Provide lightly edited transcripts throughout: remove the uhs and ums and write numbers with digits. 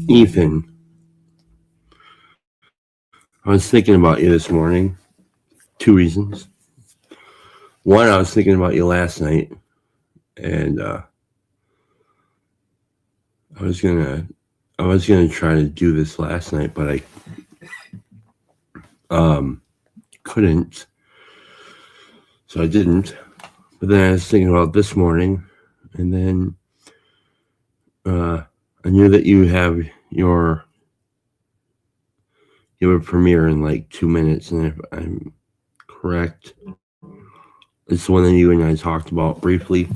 Ethan, I was thinking about you this morning. Two reasons. One, I was thinking about you last night, and I was gonna, I was gonna try to do this last night, but I couldn't, so I didn't. But then I was thinking about this morning, and then I knew that you have your premiere in like 2 minutes, and if I'm correct, it's the one that you and I talked about briefly.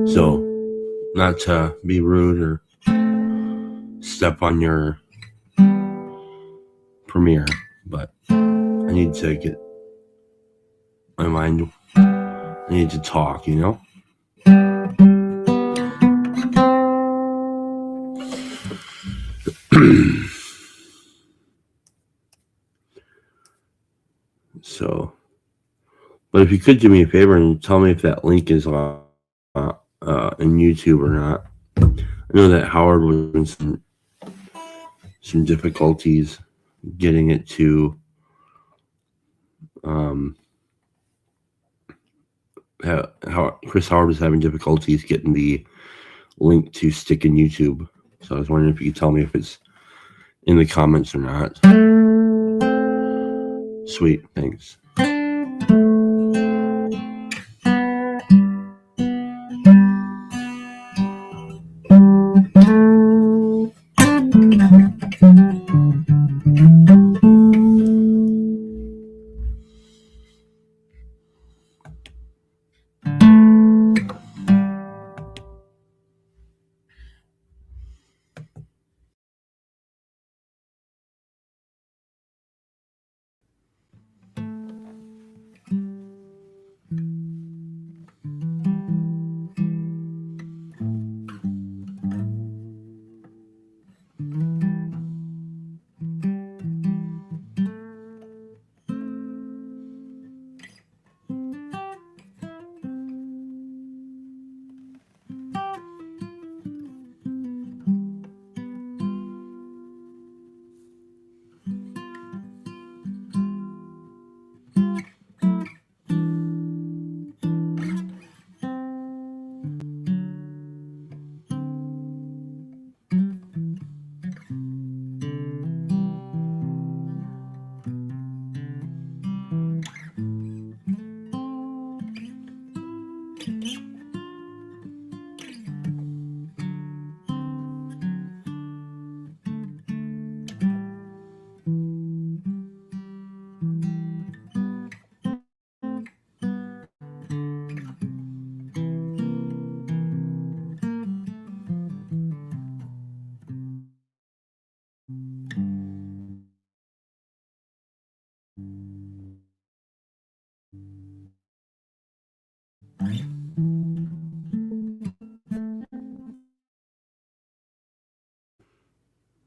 So, not to be rude or step on your premiere, but I need to get my mind. I need to talk, you know? So, but if you could do me a favor and tell me if that link is in YouTube or not. I know that Howard was having some difficulties getting it to how Chris Howard was having difficulties getting the link to stick in YouTube. So I was wondering if you could tell me if it's in the comments or not. Sweet, thanks.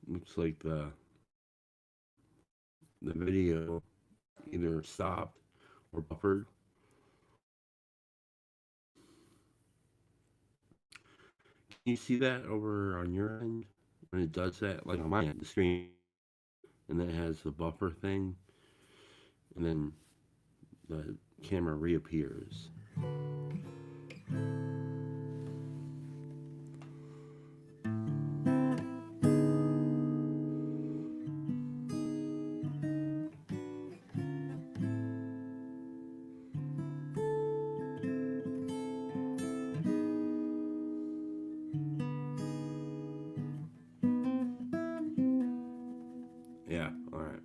Looks like the video either stopped or buffered. Can you see that over on your end when it does that? Like on my end, the screen, and then it has the buffer thing, and then the camera reappears. Yeah, all right.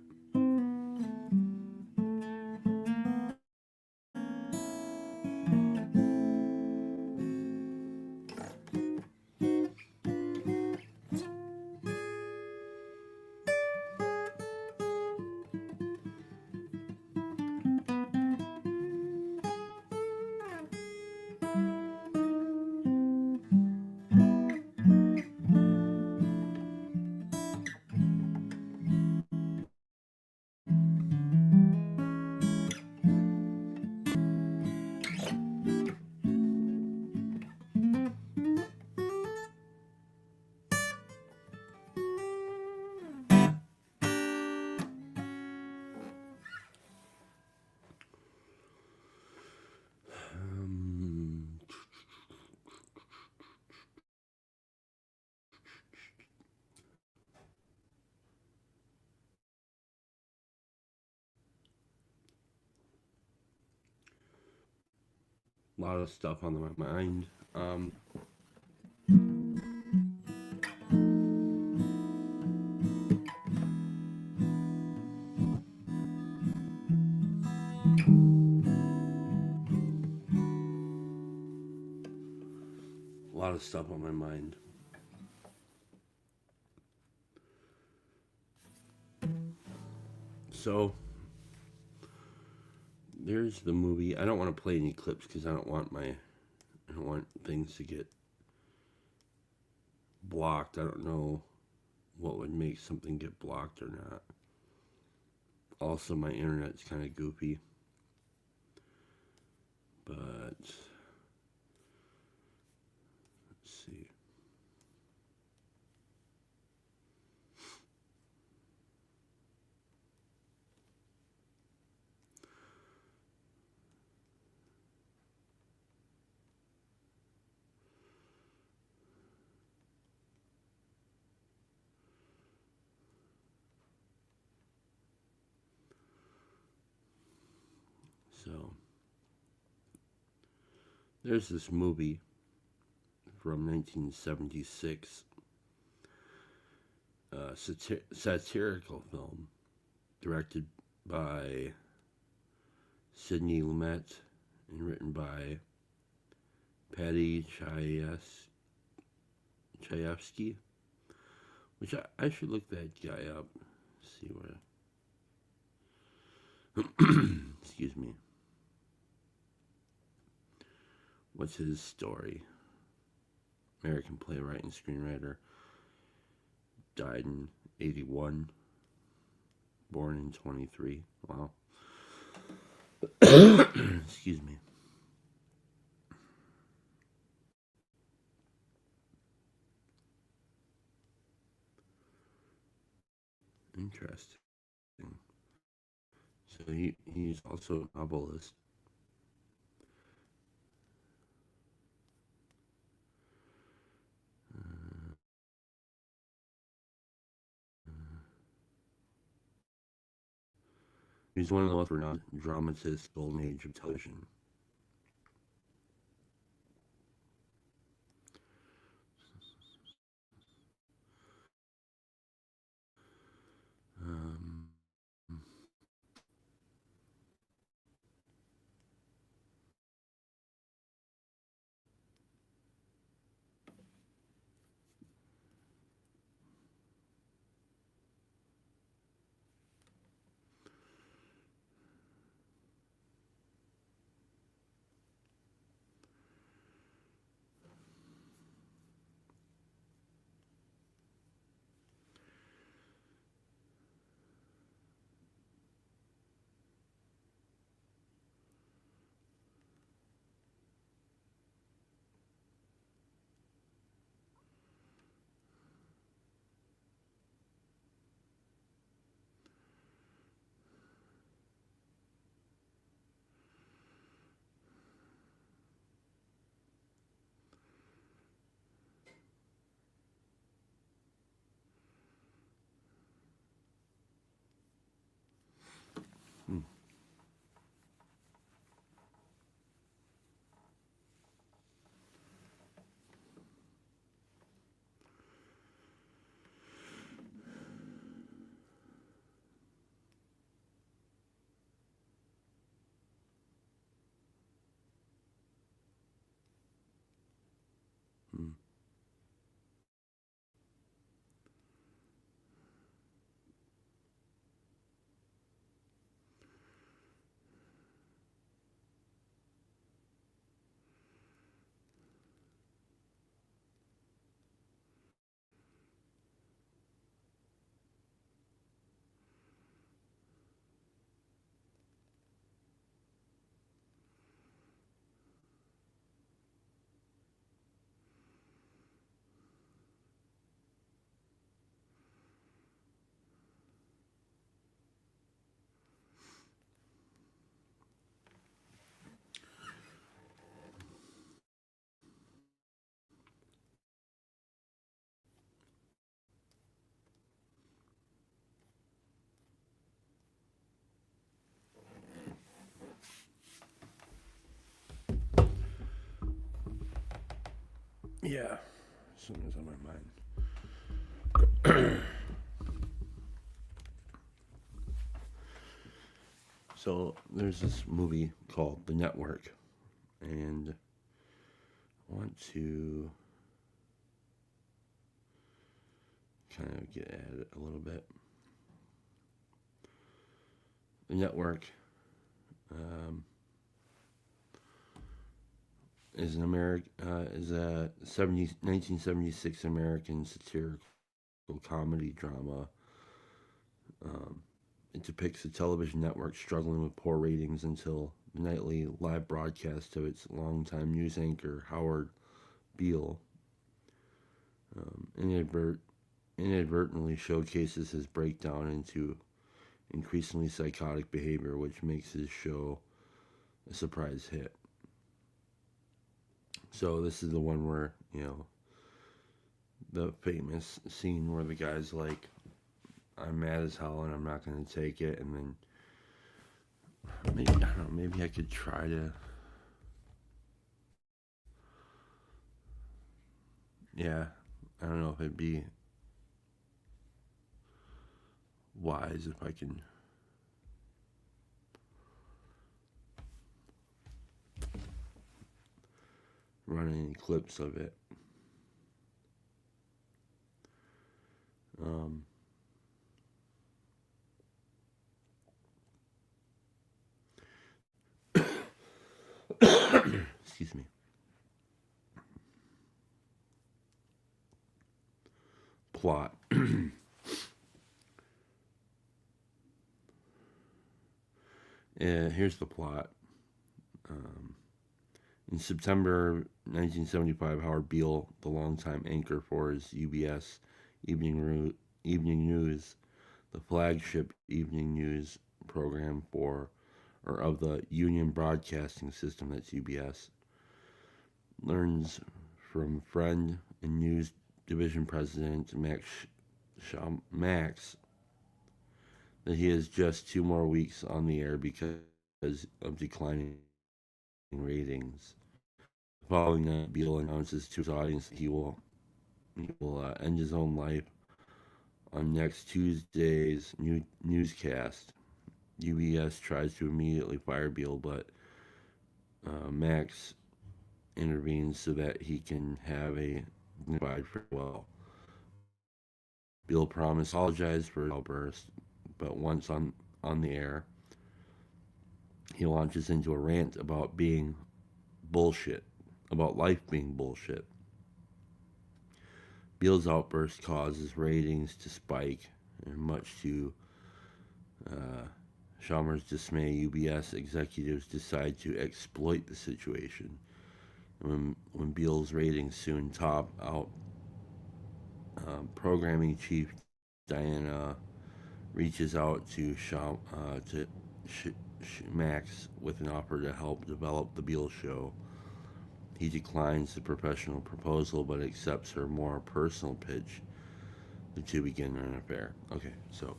A lot of stuff on my mind. A lot of stuff on my mind. So there's the movie. I don't want to play any clips because I don't want things to get blocked. I don't know what would make something get blocked or not. Also, my internet's kind of goofy. But let's see. So there's this movie from 1976, satirical film directed by Sidney Lumet and written by Paddy Chayefsky, which I should look that guy up, see what. Excuse me. What's his story? American playwright and screenwriter. Died in 81. Born in 23. Wow. Excuse me. Interesting. So he's also a novelist. He's one of the most renowned dramatists, golden age of television. Um, Yeah, something's on my mind. So there's this movie called The Network, and I want to kind of get at it a little bit. The Network um, is a 1976 American satirical comedy drama. Um, it depicts a television network struggling with poor ratings until the nightly live broadcast of its longtime news anchor Howard Beale um, inadvert- inadvertently showcases his breakdown into increasingly psychotic behavior, which makes his show a surprise hit. So this is the one where the famous scene where the guy's like, "I'm mad as hell and I'm not going to take it," and then maybe I don't know, maybe I could try to. Yeah, I don't know if it'd be wise if I can run any clips of it. Um, excuse me. Plot. Here's the plot. Um, in September 1975, Howard Beale, the longtime anchor for his UBS evening news, the flagship evening news program for or of the Union Broadcasting System, that's UBS, learns from friend and news division president Max that he has just 2 more weeks on the air because of declining ratings. Following that, Beale announces to his audience that he will end his own life on next Tuesday's newscast. UBS tries to immediately fire Beale, but Max intervenes so that he can have a dignified farewell. Beale promised to apologize for his outburst, but once on the air, he launches into a rant about being bullshit, about life being bullshit. Beale's outburst causes ratings to spike, and much to uh, Chalmers' dismay, UBS executives decide to exploit the situation. And when Beale's ratings soon top out, programming chief Diana reaches out to Max with an offer to help develop the Beale show. He declines the professional proposal but accepts her more personal pitch. The two begin an affair. Okay, so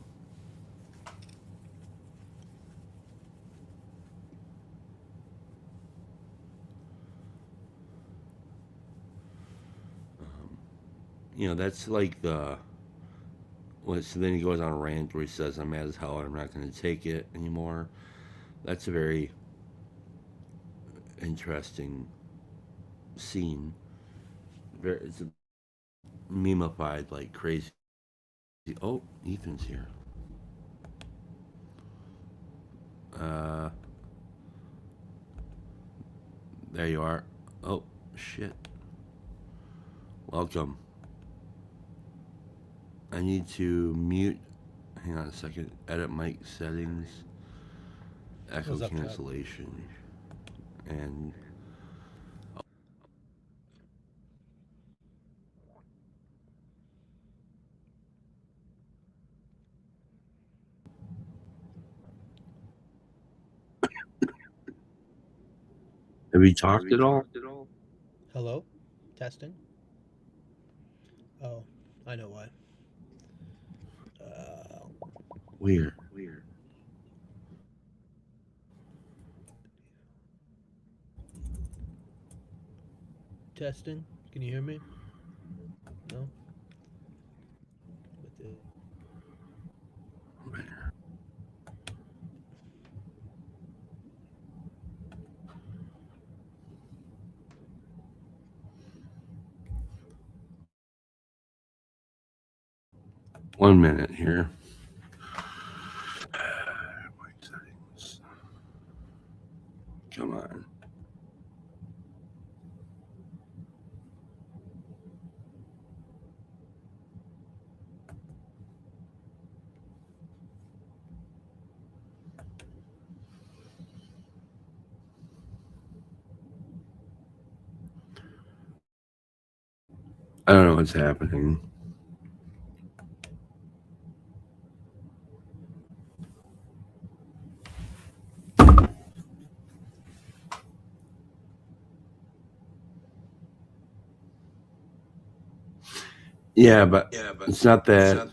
that's like the. Well, so then he goes on a rant where he says, "I'm mad as hell and I'm not going to take it anymore." That's a very interesting scene. It's a memeified like crazy. Oh, Ethan's here. Uh, there you are. Oh, shit. Welcome. I need to mute. Hang on a second. Edit mic settings. Echo What's up, Chad? cancellation. And have we talked at all? Hello? Testing? Oh, I know why. Uh, Weird. Testing? Can you hear me? No. What the- 1 minute here. Mic settings. Come on. I don't know what's happening. Yeah, but it's not that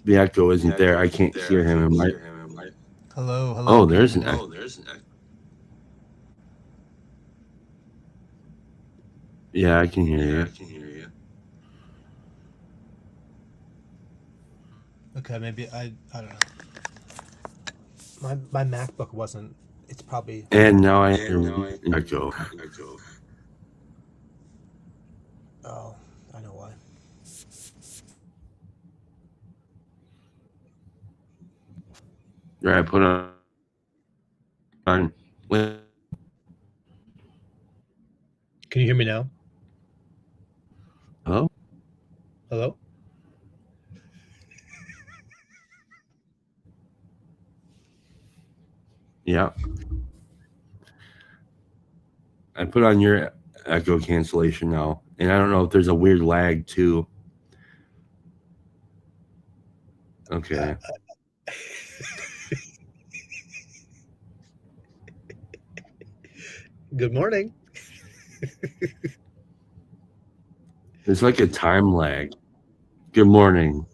the echo isn't there. I can't hear him. Hello, hello. Oh, can you there's hear an me now? echo. Yeah, I can hear you. Okay, maybe I don't know. My MacBook wasn't. It's probably. And now I hear an echo. Oh, I know why. Right, put on. Can you hear me now? Hello? Hello. Yeah. I put on your echo cancellation now. And I don't know if there's a weird lag too. Okay. Good morning. There's like a time lag. Good morning.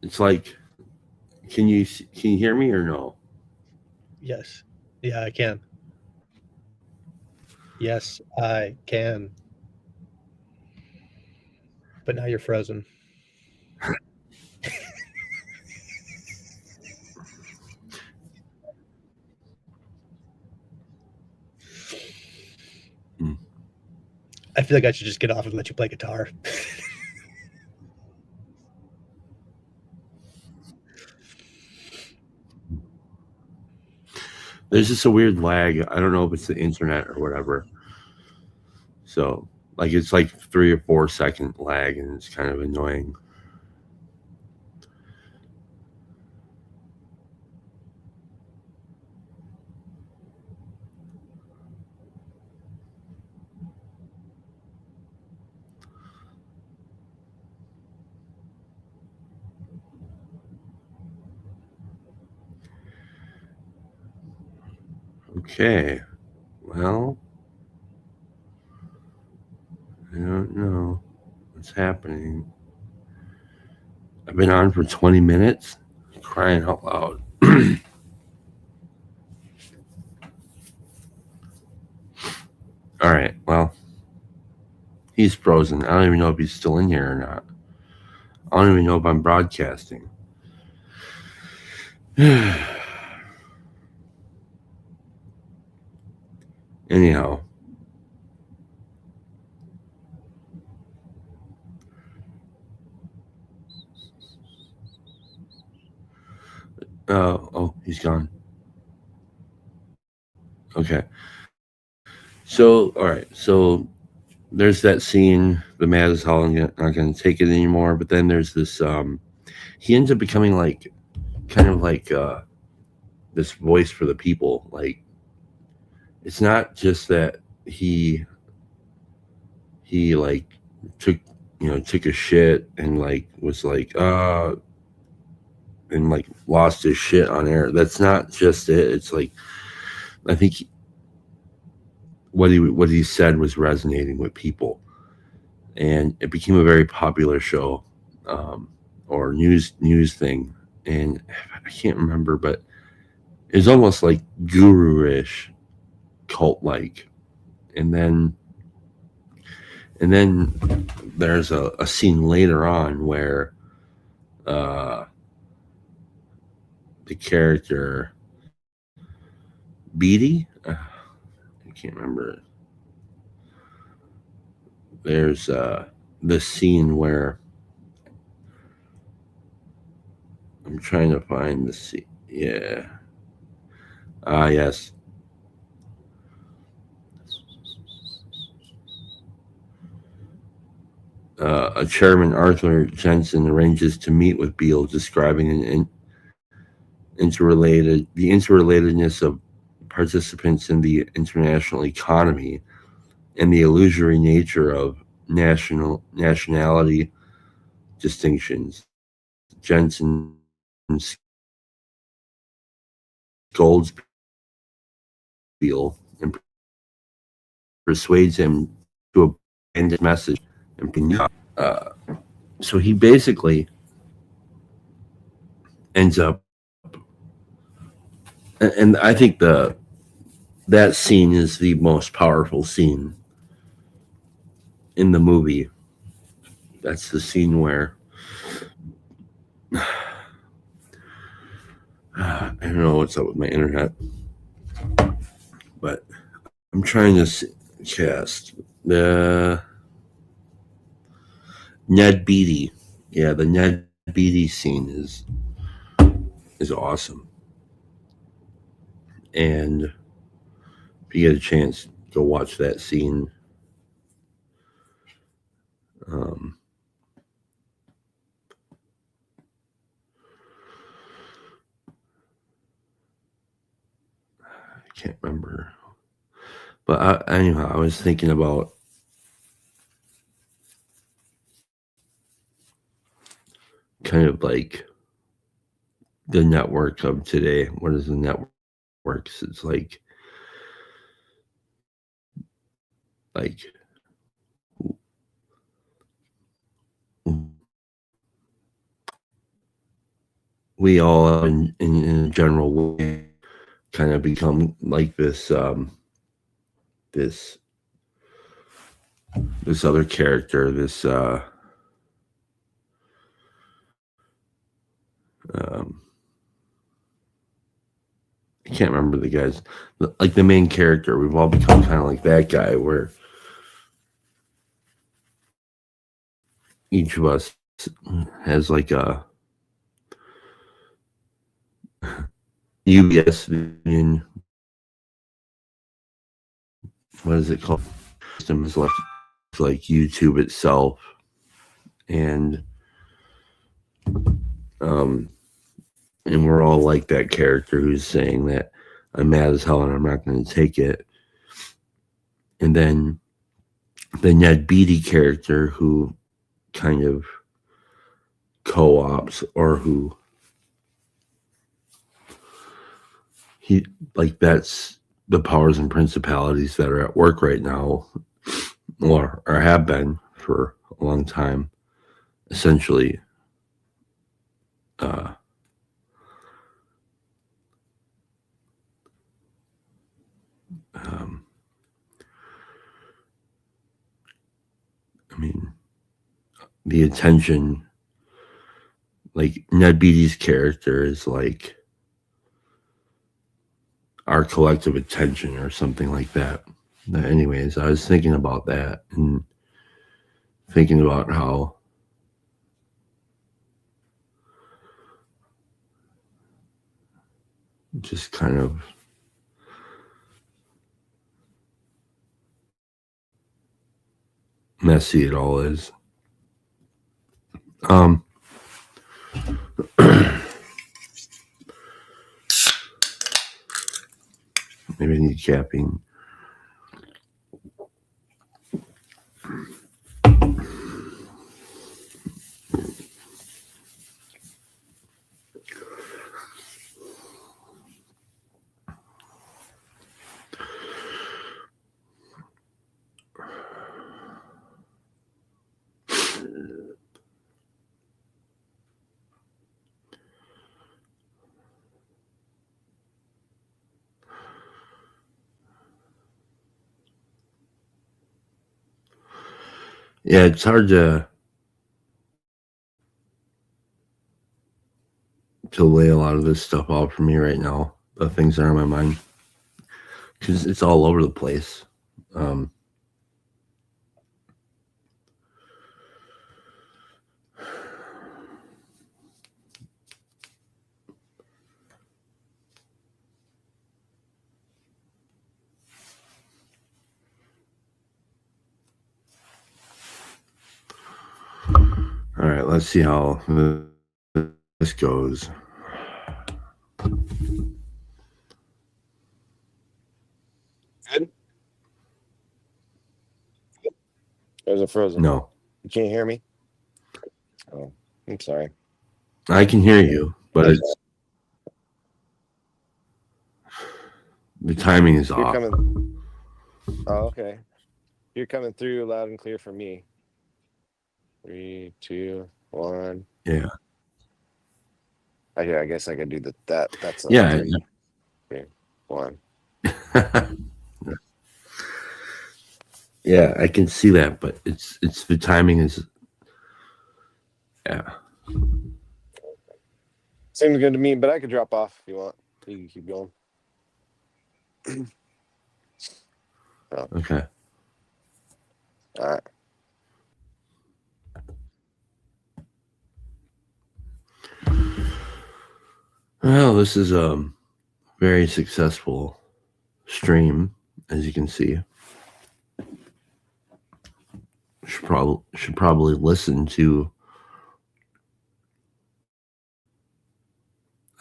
It's like, can you hear me or no? Yes. Yeah, I can. Yes, I can. But now you're frozen. Hmm. I feel like I should just get off and let you play guitar. There's just a weird lag. I don't know if it's the internet or whatever. So, like, it's like 3 or 4 second lag, and it's kind of annoying. Okay. Well, I don't know what's happening. I've been on for 20 minutes. Crying out loud. All right. Well, he's frozen. I don't even know if he's still in here or not. I don't even know if I'm broadcasting. Anyhow. Oh, he's gone. Okay. So, all right. So there's that scene. The mad as hell and not going to take it anymore. But then there's this. He ends up becoming like, kind of like this voice for the people. Like, it's not just that he like took took a shit and like was like and like lost his shit on air. That's not just it. It's like I think what he said was resonating with people, and it became a very popular show or news thing. And I can't remember, but it's almost like guru-ish, cult like. And then And then there's a scene later on where the character Beatty, I can't remember. There's this scene where I'm trying to find the scene. Yeah. Yes. A chairman, Arthur Jensen, arranges to meet with Beale, describing the interrelatedness of participants in the international economy and the illusory nature of nationality distinctions. Jensen scolds Beale and persuades him to abandon his message and bring up. So he basically ends up, and I think that scene is the most powerful scene in the movie. That's the scene where I don't know what's up with my internet, but I'm trying to cast the Ned Beatty. Yeah, the Ned Beatty scene is awesome. And if you get a chance, go watch that scene. Um, I can't remember, but anyhow, I was thinking about kind of like the network of today. What is the networks? It's like we all in a general way kind of become like this this other character, this I can't remember the guys, like the main character. We've all become kind of like that guy, where each of us has like a UBS in what is it called? System is like YouTube itself, and um, and we're all like that character who's saying that I'm mad as hell and I'm not going to take it. And then the Ned Beatty character who kind of co-ops, or who he like, that's the powers and principalities that are at work right now, or have been for a long time, essentially uh, um, I mean, the attention, like Ned Beatty's character is like our collective attention or something like that. But anyways, I was thinking about that and thinking about how just kind of messy it all is. Maybe I need caffeine. Yeah, it's hard to lay a lot of this stuff out for me right now. The things that are on my mind, because it's all over the place. Um, all right, let's see how this goes. Good? Or is it frozen? No, You can't hear me? Oh, I'm sorry. I can hear you, but it's the timing is You're off. coming. Oh, okay. You're coming through loud and clear for me. 3, 2, 1. Yeah, Yeah, I guess I could do that. That's a yeah. 3, 2, 1. Yeah, I can see that, but it's the timing is. Yeah. Seems good to me, but I could drop off if you want. You can keep going. Okay. All right. Well, this is a very successful stream, as you can see. Should probably listen to.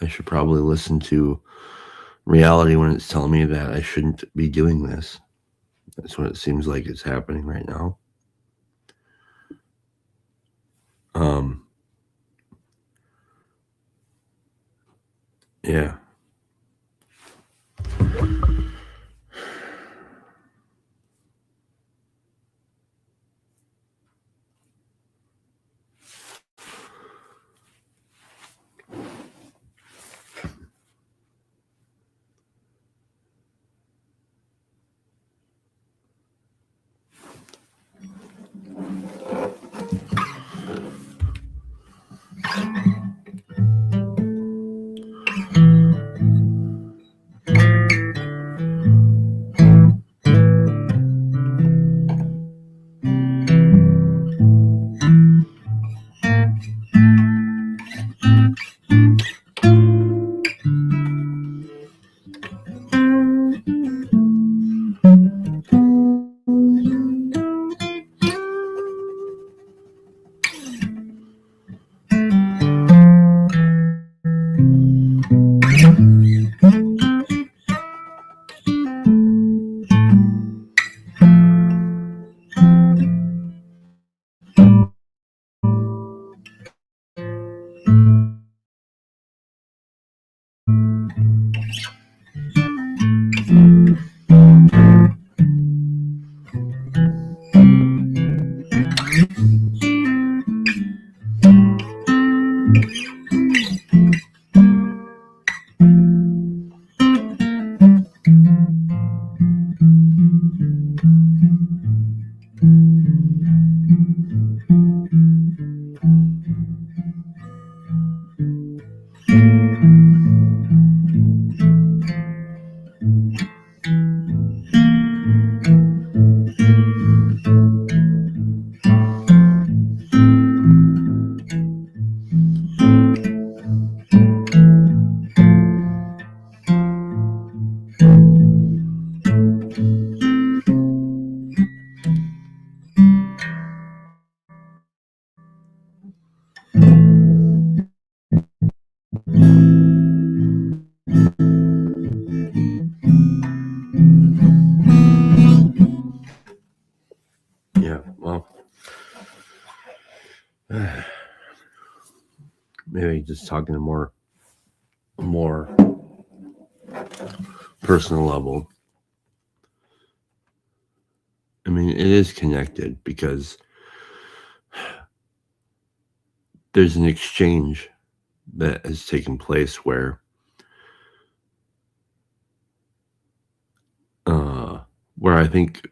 I should probably listen to reality when it's telling me that I shouldn't be doing this. That's what it seems like is happening right now. Yeah. Yeah. Well, maybe just talking to more personal level. I mean, it is connected because there's an exchange that has taken place where I think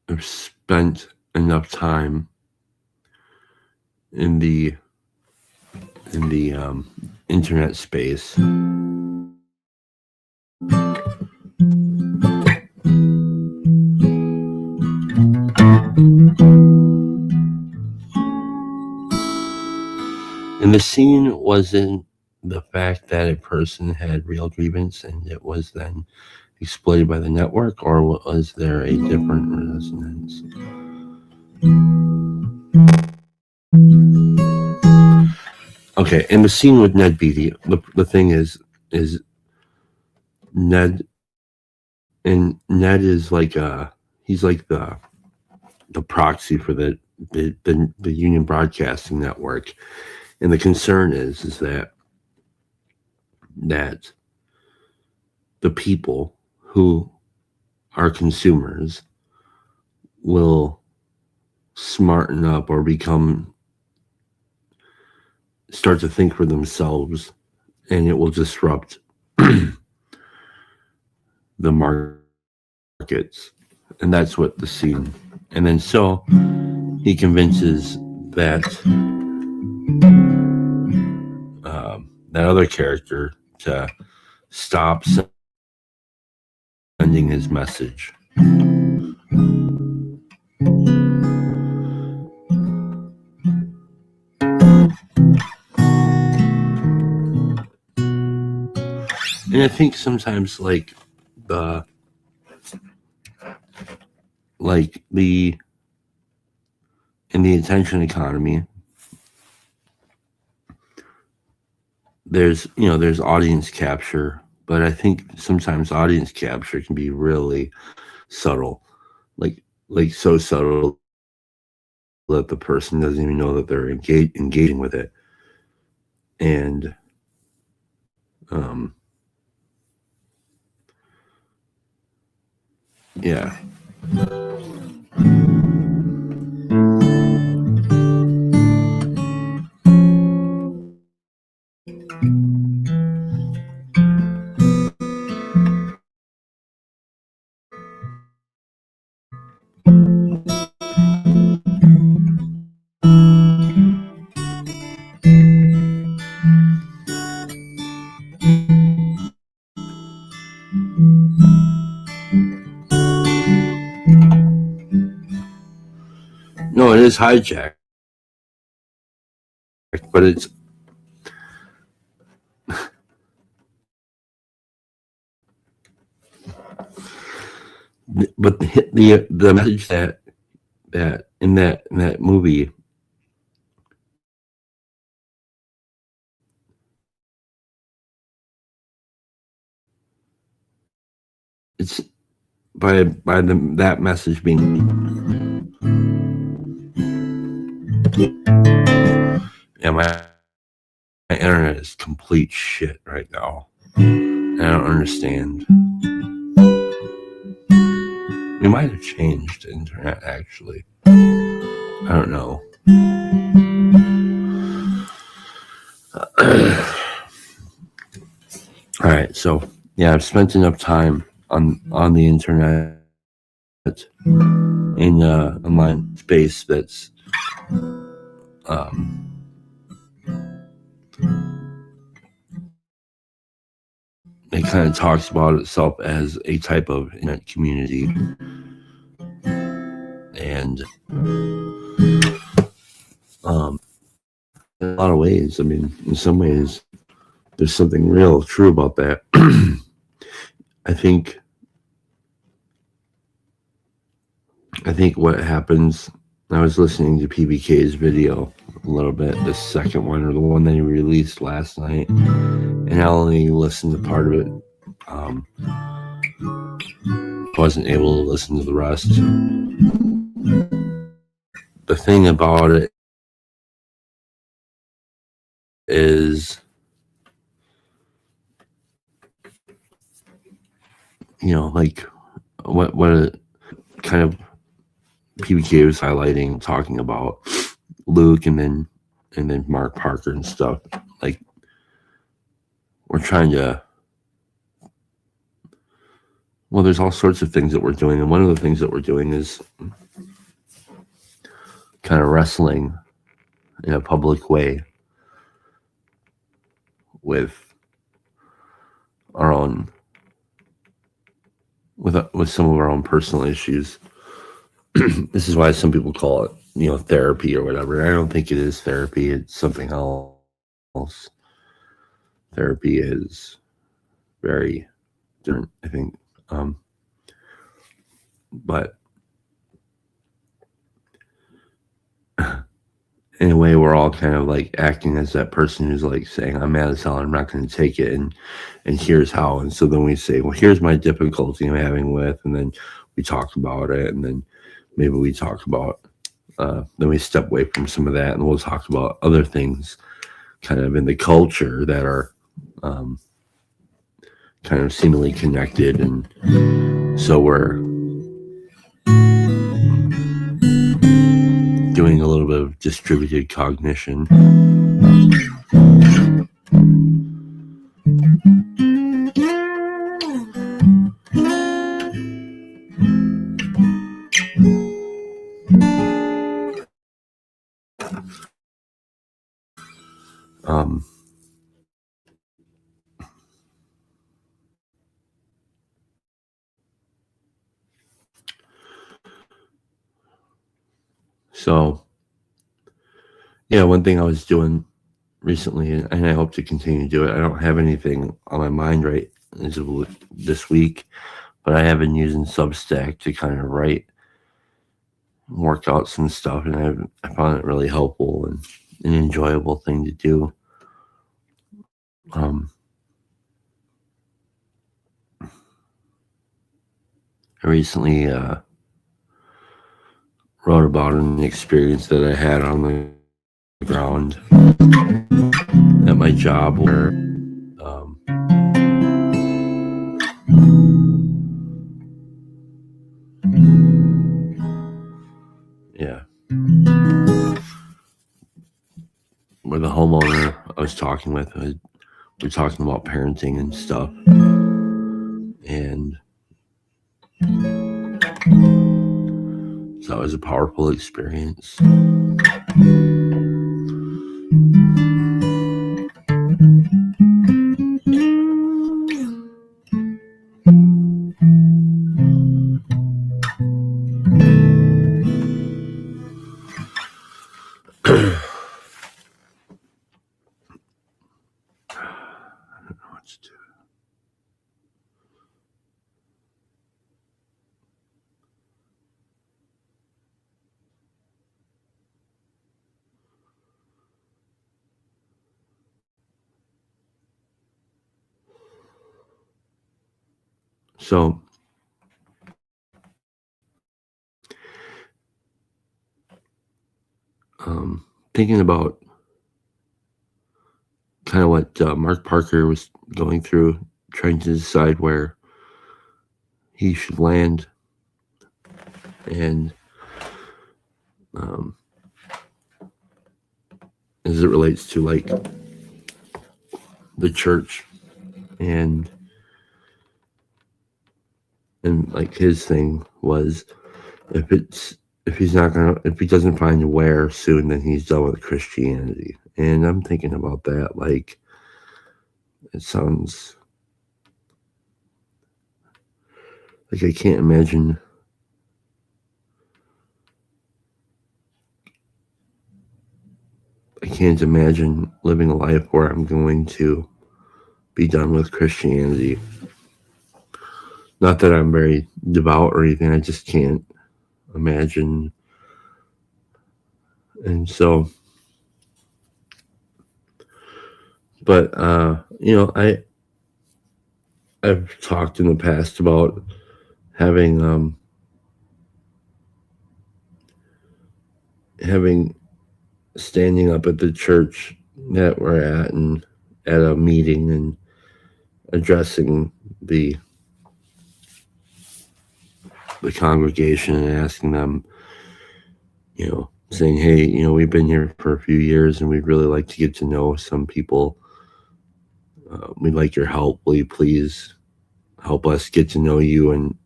I've spent enough time in the internet space. And the scene wasn't the fact that a person had real grievance and it was then exploited by the network, or was there a different resonance? Okay, in the scene with Ned Beatty, the thing is Ned, and Ned is like he's like the proxy for the Union Broadcasting Network, and the concern is that the people who are consumers will smarten up or start to think for themselves, and it will disrupt the markets. And that's what the scene. And then so he convinces that that other character to stop sending his message. And I think sometimes like in the attention economy, there's audience capture, but I think sometimes audience capture can be really subtle, like so subtle that the person doesn't even know that they're engaging with it. And yeah. No, it is hijacked, but it's but the message that in that movie, it's by that message being, yeah, my internet is complete shit right now. I don't understand. We might have changed internet, actually. I don't know. All right, so yeah, I've spent enough time on the internet in online space that's it kind of talks about itself as a type of internet community, and in a lot of ways, I mean, in some ways, there's something real true about that. I think what happens, I was listening to PBK's video a little bit, the second one, or the one that he released last night, and I only listened to part of it. Wasn't able to listen to the rest. The thing about it is, like what kind of PBK was highlighting, talking about Luke and then Mark Parker and stuff. Like, we're trying to, well, there's all sorts of things that we're doing, and one of the things that we're doing is kind of wrestling in a public way with our own with some of our own personal issues. This is why some people call it, therapy or whatever. I don't think it is therapy. It's something else. Therapy is very different, I think. But in a way, we're all kind of like acting as that person who's like saying, I'm mad as hell, I'm not going to take it, and here's how. And so then we say, well, here's my difficulty I'm having with, and then we talk about it, and then maybe we talk about, then we step away from some of that, and we'll talk about other things kind of in the culture that are kind of seemingly connected. And so we're doing a little bit of distributed cognition. So, yeah, one thing I was doing recently, and I hope to continue to do it, I don't have anything on my mind right this week, but I have been using Substack to kind of write, work out some stuff, and I found it really helpful and an enjoyable thing to do. I recently wrote about an experience that I had on the ground at my job where where the homeowner I was talking with, we're talking about parenting and stuff, and so it was a powerful experience. So thinking about kind of what Mark Parker was going through, trying to decide where he should land, and as it relates to like the church, and like his thing was, if he doesn't find where soon, then he's done with Christianity. And I'm thinking about that, like, it sounds like I can't imagine living a life where I'm going to be done with Christianity. Not that I'm very devout or anything, I just can't imagine. And so, but I've talked in the past about having standing up at the church that we're at and at a meeting and addressing the congregation and asking them, saying, hey, we've been here for a few years and we'd really like to get to know some people. We'd like your help. Will you please help us get to know you? And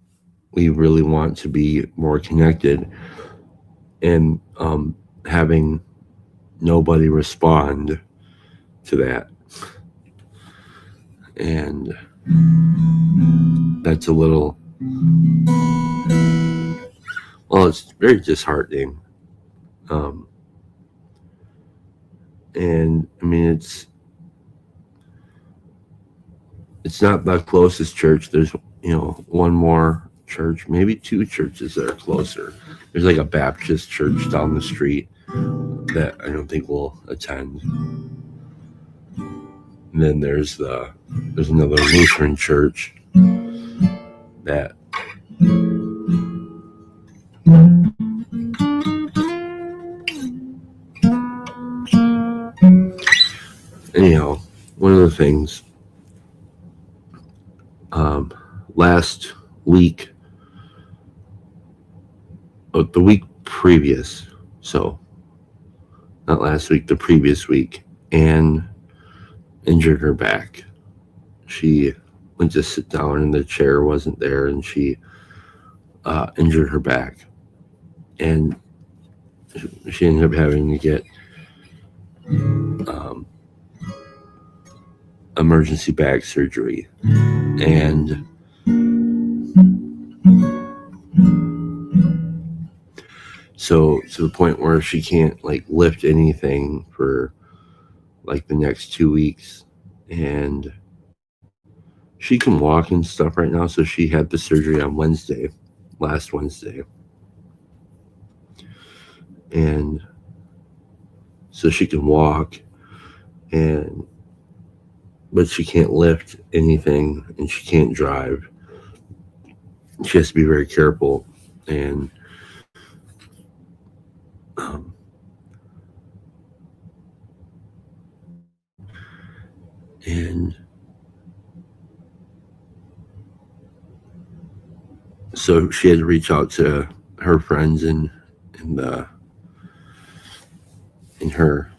we really want to be more connected. And having nobody respond to that. And that's a little, well, it's very disheartening. And I mean, it's not the closest church. There's, one more church, maybe two churches that are closer. There's like a Baptist church down the street that I don't think we'll attend. And then there's another Lutheran church that anyhow, one of the things last week, the week previous, so not last week, the previous week, Anne injured her back. She went to sit down and the chair wasn't there, and she injured her back, and she ended up having to get emergency back surgery. And so to the point where she can't like lift anything for like the next 2 weeks, and she can walk and stuff right now. So she had the surgery on last Wednesday, and so she can walk, but she can't lift anything, and she can't drive. She has to be very careful, and so she had to reach out to her friends in her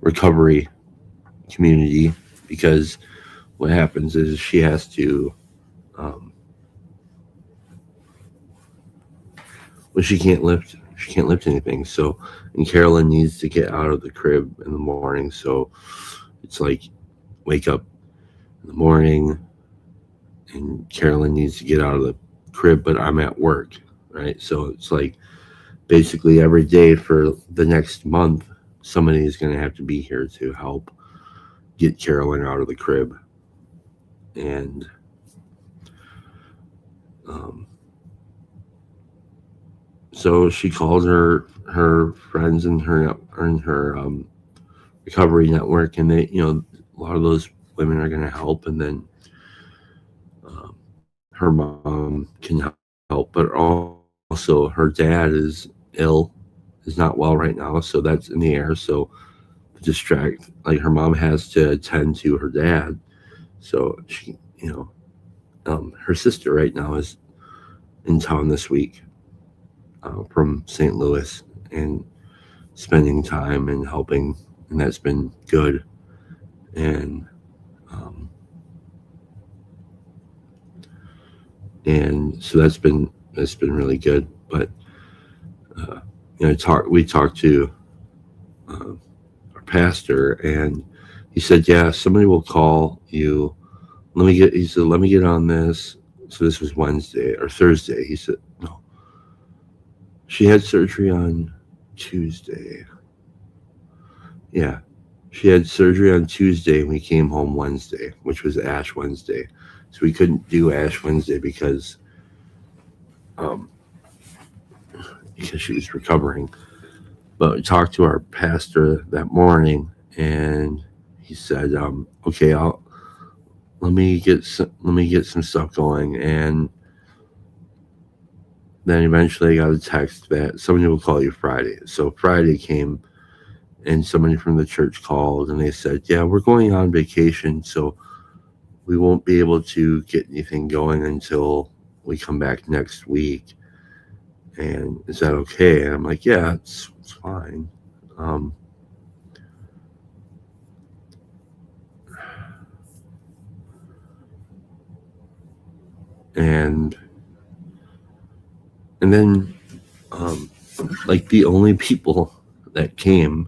recovery community, because what happens is she has to she can't lift anything. So, and Carolyn needs to get out of the crib in the morning, so it's like wake up in the morning and Carolyn needs to get out of the crib, but I'm at work, right? So it's like basically every day for the next month somebody is going to have to be here to help get Carolyn out of the crib. And so she called her friends in her recovery network, and they, a lot of those women are going to help, and then her mom can help, but also her dad is not well right now, so that's in the air. So her mom has to attend to her dad, so she, her sister right now is in town this week from St. Louis, and spending time and helping, and that's been good. And so that's been really good. But we talked to our pastor, and he said, yeah, somebody will call you. He said, let me get on this. So this was Wednesday or Thursday. He said, no, she had surgery on Tuesday. Yeah, she had surgery on Tuesday, and we came home Wednesday, which was Ash Wednesday. So we couldn't do Ash Wednesday because she was recovering. But we talked to our pastor that morning, and he said, okay, let me get some stuff going. And then eventually I got a text that somebody will call you Friday. So Friday came, and somebody from the church called, and they said, yeah, we're going on vacation, so we won't be able to get anything going until we come back next week. And is that okay? And I'm like, yeah, it's fine. And then like the only people that came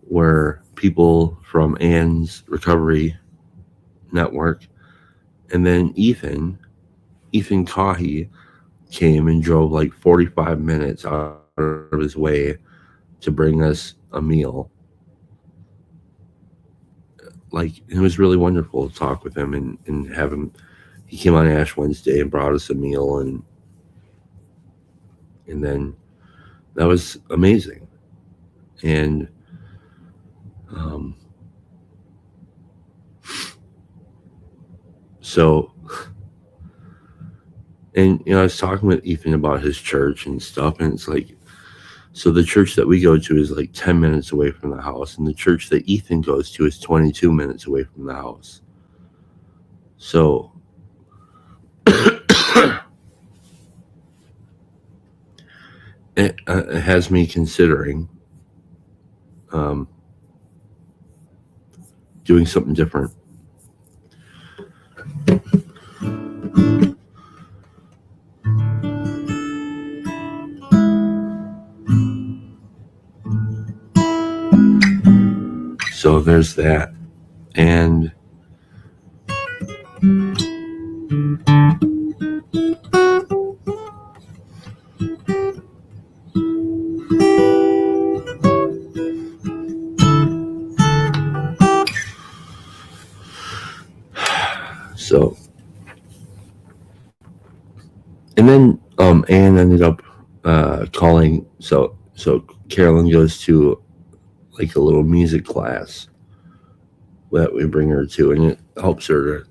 were people from Ann's recovery network, and then Ethan Cahy came and drove like 45 minutes out of his way to bring us a meal. Like, it was really wonderful to talk with him and have him. He came on Ash Wednesday and brought us a meal, and then that was amazing. And so, and I was talking with Ethan about his church and stuff, and it's like, so the church that we go to is like 10 minutes away from the house, and the church that Ethan goes to is 22 minutes away from the house. So it has me considering doing something different. So there's that. And so, and then Anne ended up calling. So Carolyn goes to like a little music class that we bring her to, and it helps her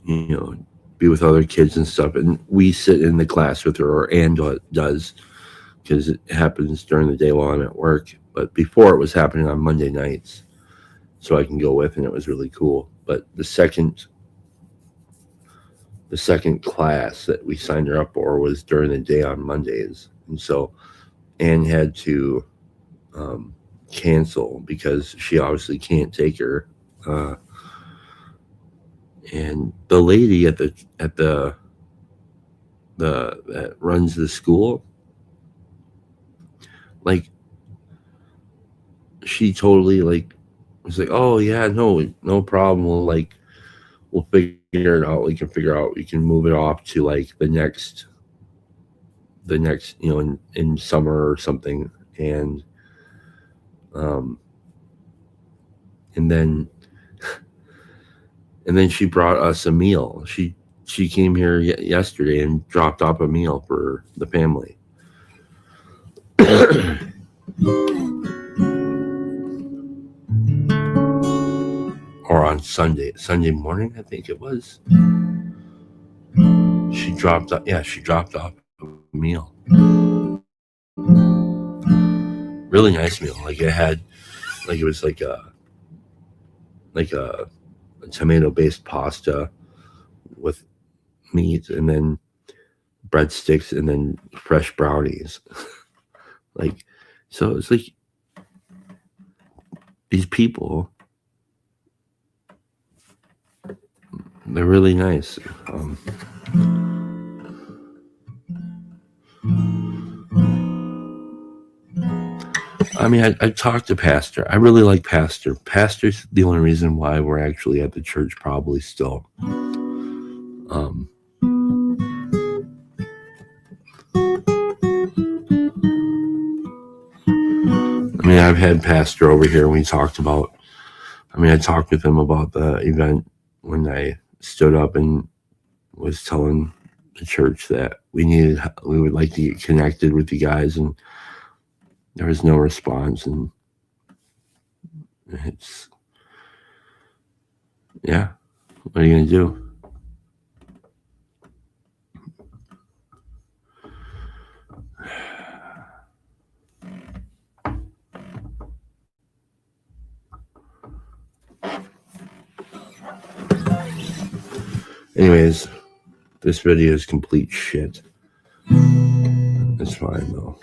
to be with other kids and stuff. And we sit in the class with her, or Anne does, because it happens during the day while I'm at work. But before, it was happening on Monday nights, so I can go with, and it was really cool. But the second class that we signed her up for was during the day on Mondays, and so Anne had to cancel because she obviously can't take her. And the lady that runs the school, like, she totally like was like, oh yeah, no problem. We'll figure it out. We can figure out. We can move it off to like the next, in summer or something. And then she brought us a meal. She came here yesterday and dropped off a meal for the family. Or on Sunday morning, I think it was. She dropped off a meal. Really nice meal. Like, it was like a tomato-based pasta with meat, and then breadsticks, and then fresh brownies. Like, so it's like these people, they're really nice. I mean, I talked to Pastor. I really like Pastor. Pastor's the only reason why we're actually at the church, probably still. I mean, I've had Pastor over here. I talked with him about the event when I stood up and was telling the church that we would like to get connected with you guys, and there was no response. And it's, yeah, what are you going to do? Anyways, this video is complete shit. It's fine though.